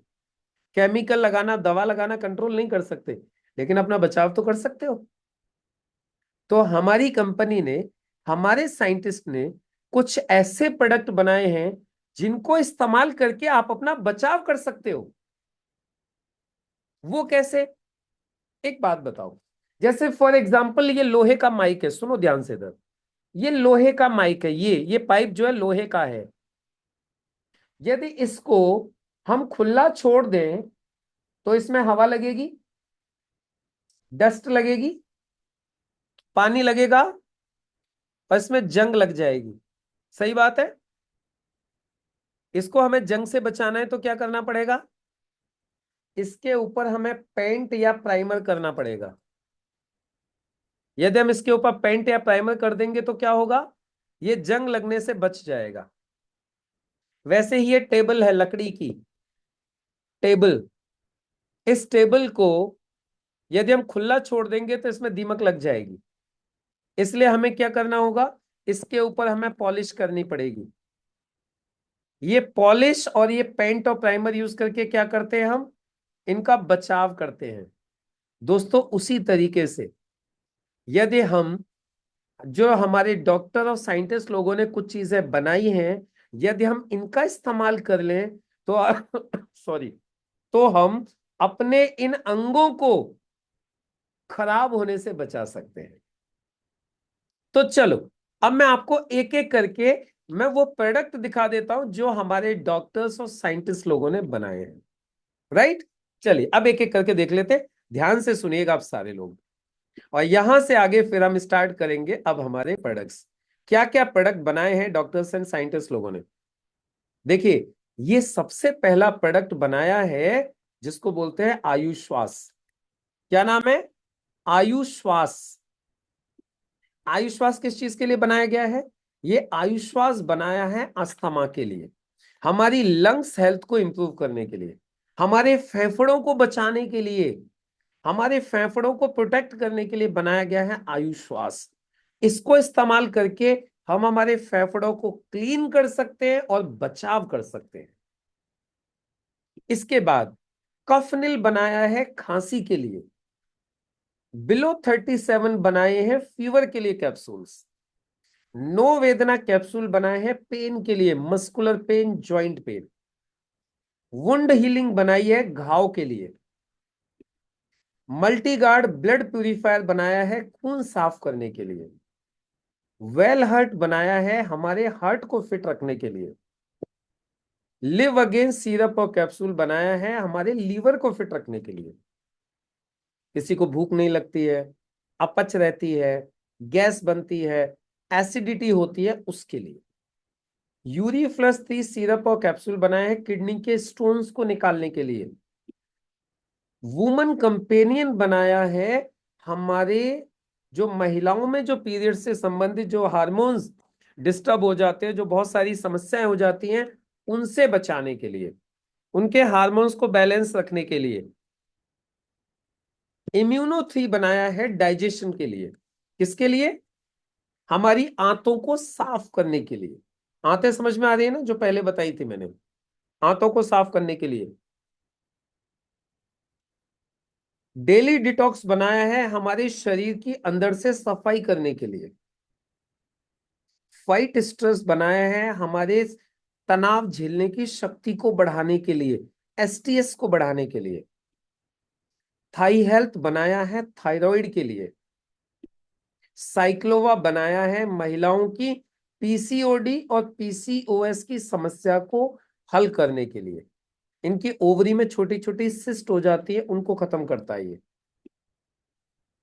केमिकल लगाना, दवा लगाना कंट्रोल नहीं कर सकते, लेकिन अपना बचाव तो कर सकते हो। तो हमारी कंपनी ने, हमारे साइंटिस्ट ने कुछ ऐसे प्रोडक्ट बनाए हैं जिनको इस्तेमाल करके आप अपना बचाव कर सकते हो। वो कैसे? एक बात बताओ, जैसे फॉर एग्जांपल ये लोहे का माइक है, सुनो ध्यान से इधर, ये लोहे का माइक है, ये पाइप जो है लोहे का है। यदि इसको हम खुला छोड़ दें तो इसमें हवा लगेगी, डस्ट लगेगी, पानी लगेगा और इसमें जंग लग जाएगी। सही बात है। इसको हमें जंग से बचाना है तो क्या करना पड़ेगा? इसके ऊपर हमें पेंट या प्राइमर करना पड़ेगा। यदि हम इसके ऊपर पेंट या प्राइमर कर देंगे तो क्या होगा? ये जंग लगने से बच जाएगा। वैसे ही ये टेबल है लकड़ी की, टेबल, इस टेबल को यदि हम खुला छोड़ देंगे तो इसमें दीमक लग जाएगी। इसलिए हमें क्या करना होगा? इसके ऊपर हमें पॉलिश करनी पड़ेगी। ये पॉलिश और ये पेंट और प्राइमर यूज करके क्या करते हैं हम? इनका बचाव करते हैं। दोस्तों उसी तरीके से यदि हम, जो हमारे डॉक्टर और साइंटिस्ट लोगों ने कुछ चीजें बनाई हैं, यदि हम इनका इस्तेमाल कर लें तो सॉरी, तो हम अपने इन अंगों को खराब होने से बचा सकते हैं। तो चलो अब मैं आपको एक एक करके मैं वो प्रोडक्ट दिखा देता हूं जो हमारे डॉक्टर्स और साइंटिस्ट लोगों ने बनाए हैं। राइट, चलिए अब एक एक करके देख लेते हैं। ध्यान से सुनिएगा आप सारे लोग, और यहां से आगे फिर हम स्टार्ट करेंगे अब हमारे प्रोडक्ट्स। क्या क्या प्रोडक्ट बनाए हैं डॉक्टर्स एंड साइंटिस्ट लोगों ने। देखिए, ये सबसे पहला प्रोडक्ट बनाया है जिसको बोलते हैं आयुश्वास। क्या नाम है? आयुश्वास। आयुश्वास किस चीज के लिए बनाया गया है? ये आयुश्वास बनाया है अस्थमा के लिए, हमारी लंग्स हेल्थ को इंप्रूव करने के लिए, हमारे फेफड़ों को बचाने के लिए, हमारे फेफड़ों को प्रोटेक्ट करने के लिए बनाया गया है आयुश्वास। इसको इस्तेमाल करके हम हमारे फेफड़ों को क्लीन कर सकते हैं और बचाव कर सकते हैं। इसके बाद कफनिल बनाया है खांसी के लिए, बिलो 37 बनाए हैं फीवर के लिए कैप्सूल्स, नो वेदना कैप्सूल बनाए हैं पेन के लिए, muscular pain, joint pain, wound healing बनाई है घाव के लिए, मल्टीगार्ड ब्लड प्यूरिफायर बनाया है खून साफ करने के लिए, वेल हार्ट बनाया है हमारे हार्ट को फिट रखने के लिए, लिव अगेन सिरप और कैप्सूल बनाया है हमारे लीवर को फिट रखने के लिए। किसी को भूख नहीं लगती है, अपच रहती है, गैस बनती है, एसिडिटी होती है, उसके लिए। यूरी+3 सिरप और कैप्सूल बनाए हैं किडनी के स्टोन्स को निकालने के लिए। वुमन कंपेनियन बनाया है हमारे जो महिलाओं में जो पीरियड से संबंधित जो हार्मोन्स डिस्टर्ब हो जाते हैं, जो बहुत सारी समस्याएं हो जाती हैं, उनसे बचाने के लिए, उनके हार्मोन्स को बैलेंस रखने के लिए। इम्यूनो3 बनाया है डाइजेशन के लिए। किसके लिए? हमारी आंतों को साफ करने के लिए। आंतें समझ में आ रही है ना, जो पहले बताई थी मैंने, आंतों को साफ करने के लिए। डेली डिटॉक्स बनाया है हमारे शरीर की अंदर से सफाई करने के लिए। फाइट स्ट्रेस बनाया है हमारे तनाव झेलने की शक्ति को बढ़ाने के लिए, एसटीएस को बढ़ाने के लिए। थाई हेल्थ बनाया है थायराइड के लिए। साइक्लोवा बनाया है महिलाओं की पीसीओडी और पीसीओएस की समस्या को हल करने के लिए। इनकी ओवरी में छोटी छोटी सिस्ट हो जाती है, उनको खत्म करता है ये।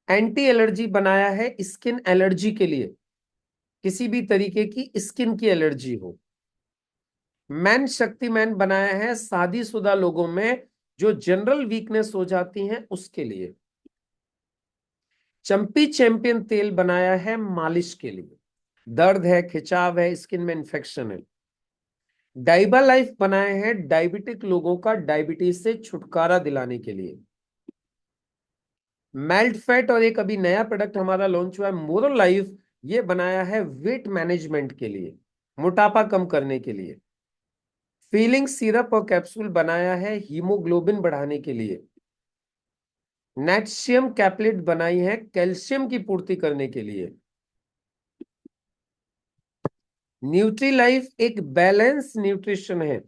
एंटी एलर्जी बनाया है स्किन एलर्जी के लिए, किसी भी तरीके की स्किन की एलर्जी हो। मैन शक्तिमैन बनाया है शादीशुदा लोगों में जो जनरल वीकनेस हो जाती है उसके लिए। चंपी चैंपियन तेल बनाया है मालिश के लिए, दर्द है, खिंचाव है, स्किन में इंफेक्शन है। डाइबा लाइफ बनाए हैं डायबिटिक लोगों का डायबिटीज से छुटकारा दिलाने के लिए। मेल्ट फैट और एक अभी नया प्रोडक्ट हमारा लॉन्च हुआ है मोरो लाइफ, ये बनाया है वेट मैनेजमेंट के लिए, मोटापा कम करने के लिए। फीलिंग सिरप और कैप्सूल बनाया है हीमोग्लोबिन बढ़ाने के लिए। नेटशियम कैप्लेट बनाई है कैल्शियम की पूर्ति करने के लिए। न्यूट्री लाइफ एक बैलेंस न्यूट्रिशन है,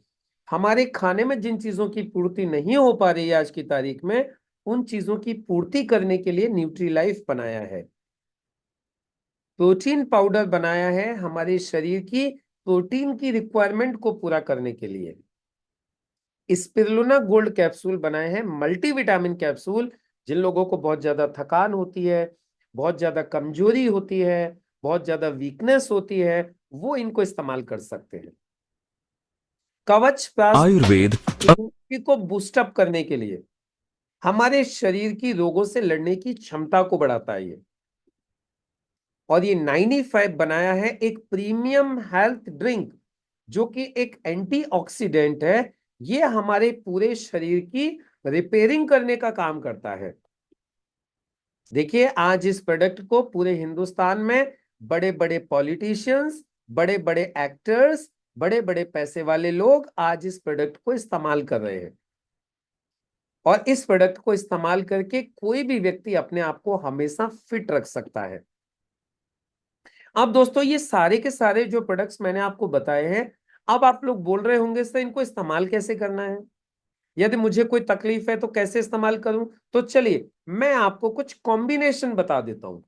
हमारे खाने में जिन चीजों की पूर्ति नहीं हो पा रही है आज की तारीख में, उन चीजों की पूर्ति करने के लिए न्यूट्री लाइफ बनाया है। प्रोटीन पाउडर बनाया है हमारे शरीर की प्रोटीन की रिक्वायरमेंट को पूरा करने के लिए। स्पिरुलिना गोल्ड कैप्सूल बनाए हैं मल्टीविटामिन कैप्सूल, जिन लोगों को बहुत ज्यादा थकान होती है, बहुत ज्यादा कमजोरी होती है, बहुत ज्यादा वीकनेस होती है, वो इनको इस्तेमाल कर सकते हैं। कवच प्लस आयुर्वेद इम्यूनिटी को बूस्टअप करने के लिए, हमारे शरीर की रोगों से लड़ने की क्षमता को बढ़ाता है ये। और ये 95 बनाया है एक प्रीमियम हेल्थ ड्रिंक, जो कि एक एंटीऑक्सीडेंट है, ये हमारे पूरे शरीर की रिपेयरिंग करने का काम करता है। देखिए, आज इस प्रोडक्ट को पूरे हिंदुस्तान में बड़े बड़े पॉलिटिशियंस, बड़े बड़े एक्टर्स, बड़े बड़े पैसे वाले लोग आज इस प्रोडक्ट को इस्तेमाल कर रहे हैं, और इस प्रोडक्ट को इस्तेमाल करके कोई भी व्यक्ति अपने आप को हमेशा फिट रख सकता है। अब दोस्तों, ये सारे के सारे जो प्रोडक्ट्स मैंने आपको बताए हैं, अब आप लोग बोल रहे होंगे सर इनको इस्तेमाल कैसे करना है, यदि मुझे कोई तकलीफ है तो कैसे इस्तेमाल करूं। तो चलिए मैं आपको कुछ कॉम्बिनेशन बता देता हूं।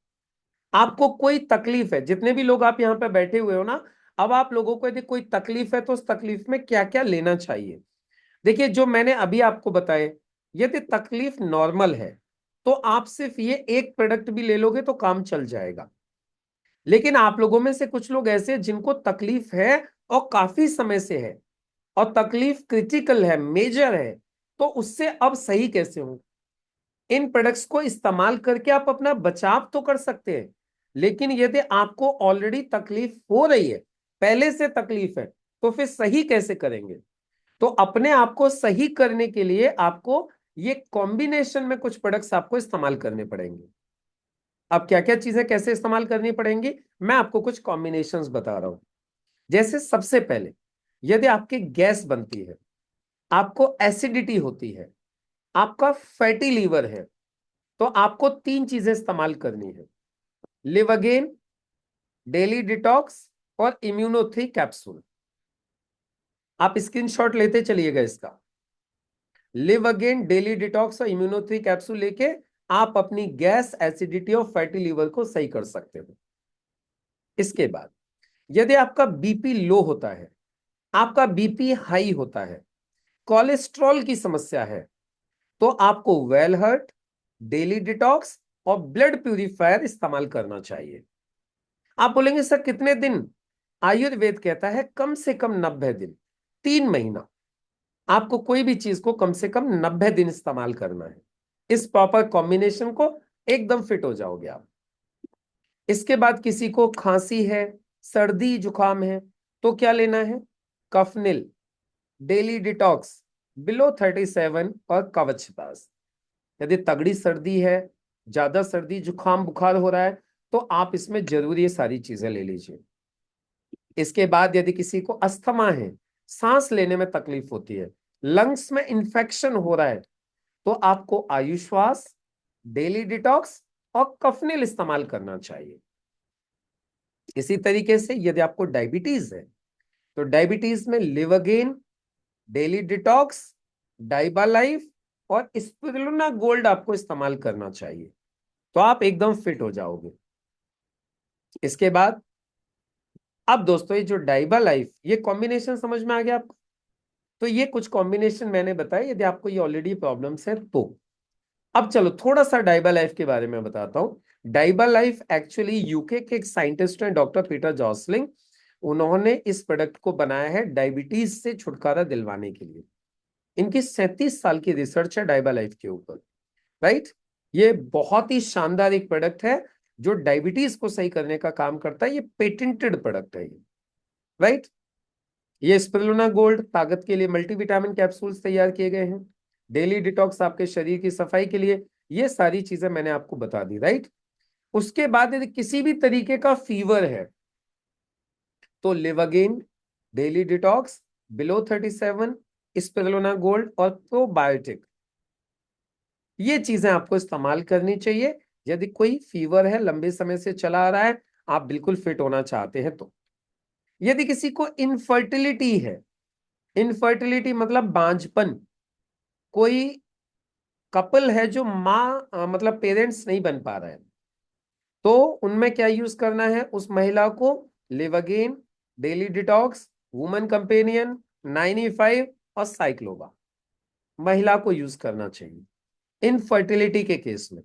आपको कोई तकलीफ है, जितने भी लोग आप यहाँ पे बैठे हुए हो ना, अब आप लोगों को यदि कोई तकलीफ है तो उस तकलीफ में क्या क्या लेना चाहिए। देखिए, जो मैंने अभी आपको बताए, यदि तकलीफ नॉर्मल है तो आप सिर्फ ये एक प्रोडक्ट भी ले लोगे तो काम चल जाएगा। लेकिन आप लोगों में से कुछ लोग ऐसे हैं जिनको तकलीफ है और काफी समय से है, और तकलीफ क्रिटिकल है, मेजर है, तो उससे अब सही कैसे हो। इन प्रोडक्ट्स को इस्तेमाल करके आप अपना बचाव तो कर सकते हैं, लेकिन यदि आपको ऑलरेडी तकलीफ हो रही है, पहले से तकलीफ है, तो फिर सही कैसे करेंगे। तो अपने आप को सही करने के लिए आपको ये कॉम्बिनेशन में कुछ प्रोडक्ट्स आपको इस्तेमाल करने पड़ेंगे। अब क्या क्या चीजें कैसे इस्तेमाल करनी पड़ेंगी, मैं आपको कुछ कॉम्बिनेशंस बता रहा हूं। जैसे सबसे पहले, यदि आपकी गैस बनती है, आपको एसिडिटी होती है, आपका फैटी लीवर है, तो आपको तीन चीजें इस्तेमाल करनी है। लिवअगेन, डेली डिटॉक्स और इम्यूनो3 कैप्सूल। आप स्क्रीनशॉट लेते चलिएगा इसका। लिवअगेन, डेली डिटॉक्स और इम्यूनो3 कैप्सूल लेके आप अपनी गैस, एसिडिटी और फैटी लीवर को सही कर सकते हो। इसके बाद, यदि आपका बीपी लो होता है, आपका बीपी हाई होता है, कोलेस्ट्रॉल की समस्या है, तो आपको वेलहर्ट, डेली डिटॉक्स और ब्लड प्यूरिफायर इस्तेमाल करना चाहिए। आप बोलेंगे सर कितने दिन, आयुर्वेद कहता है कम से कम 90 दिन, 3 महीना। आपको कोई भी चीज को कम से कम 90 दिन इस्तेमाल करना है। इस प्रॉपर कॉम्बिनेशन को एकदम फिट हो जाओगे आप। इसके बाद किसी को खांसी है, सर्दी जुकाम है, तो क्या लेना है, कफनिल, डेली डिटॉक्स, बिलो 37 और कवचदास। यदि तगड़ी सर्दी है, ज्यादा सर्दी जुकाम बुखार हो रहा है, तो आप इसमें जरूर ये सारी चीजें ले लीजिए। इसके बाद यदि किसी को अस्थमा है, सांस लेने में तकलीफ होती है, लंग्स में इंफेक्शन हो रहा है, तो आपको आयुश्वास, डेली डिटॉक्स और कफनिल इस्तेमाल करना चाहिए। इसी तरीके से यदि आपको डायबिटीज है, तो डायबिटीज में लिवअगेन, डेली डिटॉक्स, डाइबा लाइफ और स्पिरुलिना गोल्ड आपको इस्तेमाल करना चाहिए, तो आप एकदम फिट हो जाओगे। इसके बाद, अब दोस्तों ये जो डाइबा लाइफ, ये कॉम्बिनेशन समझ में आ गया आपको। तो ये कुछ कॉम्बिनेशन मैंने बताया, यदि आपको ये ऑलरेडी प्रॉब्लम्स है तो। अब चलो थोड़ा सा डाइबा लाइफ के बारे में बताता हूं। डाइबा लाइफ एक्चुअली यूके के एक साइंटिस्ट हैं, डॉक्टर पीटर जॉसलिंग। उन्होंने इस प्रोडक्ट को बनाया है डायबिटीज से छुटकारा दिलवाने के लिए। इनकी 37 साल की रिसर्च है डाइबा लाइफ के ऊपर, राइट। ये बहुत ही शानदार एक प्रोडक्ट है जो डायबिटीज को सही करने का काम करता है। ये पेटेंटेड प्रोडक्ट है ये, राइट। ये स्पिरुलिना गोल्ड ताकत के लिए मल्टीविटामिन कैप्सूल्स तैयार किए गए हैं। डेली डिटॉक्स आपके शरीर की सफाई के लिए। ये सारी चीजें मैंने आपको बता दी, राइट। उसके बाद यदि किसी भी तरीके का फीवर है, तो LivAgain, daily detox, below 37, spirulina gold और प्रोबायोटिक, ये चीजें आपको इस्तेमाल करनी चाहिए यदि कोई फीवर है, लंबे समय से चला आ रहा है, आप बिल्कुल फिट होना चाहते हैं तो। यदि किसी को इनफर्टिलिटी है, इनफर्टिलिटी मतलब बांझपन, कोई कपल है जो मतलब पेरेंट्स नहीं बन पा रहा है, तो उनमें क्या यूज करना है, उस महिला को लिवअगेन, डेली डिटॉक्स, वुमेन कंपेनियन, 95 और साइक्लोबा महिला को यूज करना चाहिए इनफर्टिलिटी के केस में।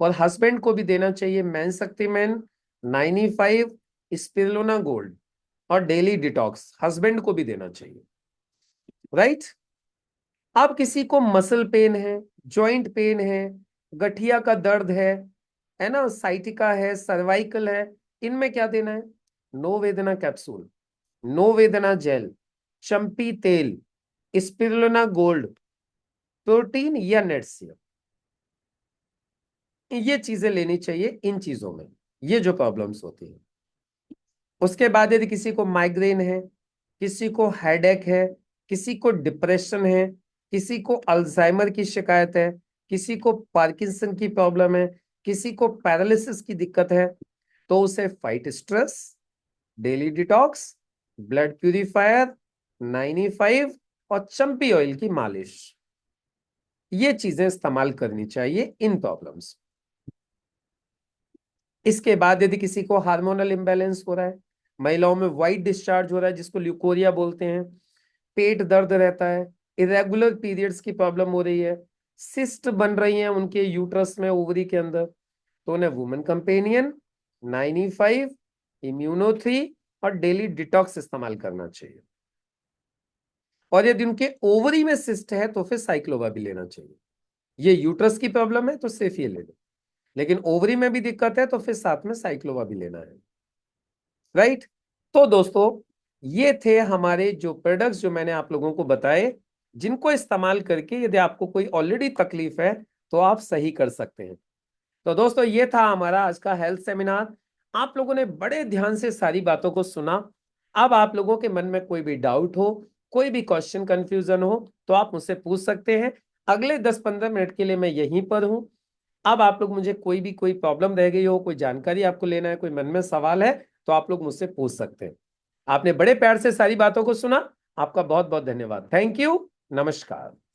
और हस्बैंड को भी देना चाहिए मैन शक्तिमैन, 95, स्पिरुलिना गोल्ड और डेली डिटॉक्स, हस्बैंड को भी देना चाहिए, राइट। अब किसी को मसल पेन है, जॉइंट पेन है, गठिया का दर्द है ना, साइटिका है, सर्वाइकल है, इनमें क्या देना है, नो वेदना कैप्सूल, नो वेदना जेल, चंपी तेल, स्पिरुलिना गोल्ड, प्रोटीन या नेट्सियम, ये चीजें लेनी चाहिए इन चीजों में, ये जो प्रॉब्लम्स होती है। उसके बाद यदि किसी को माइग्रेन है, किसी को हेडेक है, किसी को डिप्रेशन है, किसी को अल्जाइमर की शिकायत है, किसी को पार्किंसन की प्रॉब्लम है, किसी को पैरालिसिस की दिक्कत है, तो उसे fight stress, daily detox, blood purifier, 95 और चंपी ऑयल की मालिश, ये चीजें इस्तेमाल करनी चाहिए इन प्रॉब्लम्स। इसके बाद यदि किसी को हार्मोनल इम्बैलेंस हो रहा है, महिलाओं में व्हाइट डिस्चार्ज हो रहा है जिसको ल्यूकोरिया बोलते हैं, पेट दर्द रहता है, इरेगुलर पीरियड्स की प्रॉब्लम हो रही है, सिस्ट बन रही हैं उनके यूट्रस में, ओवरी के अंदर, तो उन्हें वुमेन कंपेनियन, 9E5, इम्यूनो 3 और डेली डिटॉक्स इस्तेमाल करना चाहिए। और यदि उनके ओवरी में सिस्ट है तो फिर साइक्लोवा भी लेना चाहिए। ये यूट्रस की प्रॉब्लम है तो सिर्फ ये ले लो, लेकिन ओवरी में भी दिक्कत है तो फिर साथ में साइक्लोवा भी लेना है, राइट। तो दोस्तों ये थे हमारे जो प्रोडक्ट्स जो मैंने आप लोगों को बताए, जिनको इस्तेमाल करके यदि आपको कोई ऑलरेडी तकलीफ है तो आप सही कर सकते हैं। तो दोस्तों ये था हमारा आज का हेल्थ सेमिनार। आप लोगों ने बड़े ध्यान से सारी बातों को सुना। अब आप लोगों के मन में कोई भी डाउट हो, कोई भी क्वेश्चन कंफ्यूजन हो तो आप मुझसे पूछ सकते हैं। अगले 10-15 मिनट के लिए मैं यहीं पर हूं। अब आप लोग मुझे कोई प्रॉब्लम रह गई हो, कोई जानकारी आपको लेना है, कोई मन में सवाल है तो आप लोग मुझसे पूछ सकते हैं। आपने बड़े प्यार से सारी बातों को सुना, आपका बहुत बहुत धन्यवाद। थैंक यू, नमस्कार।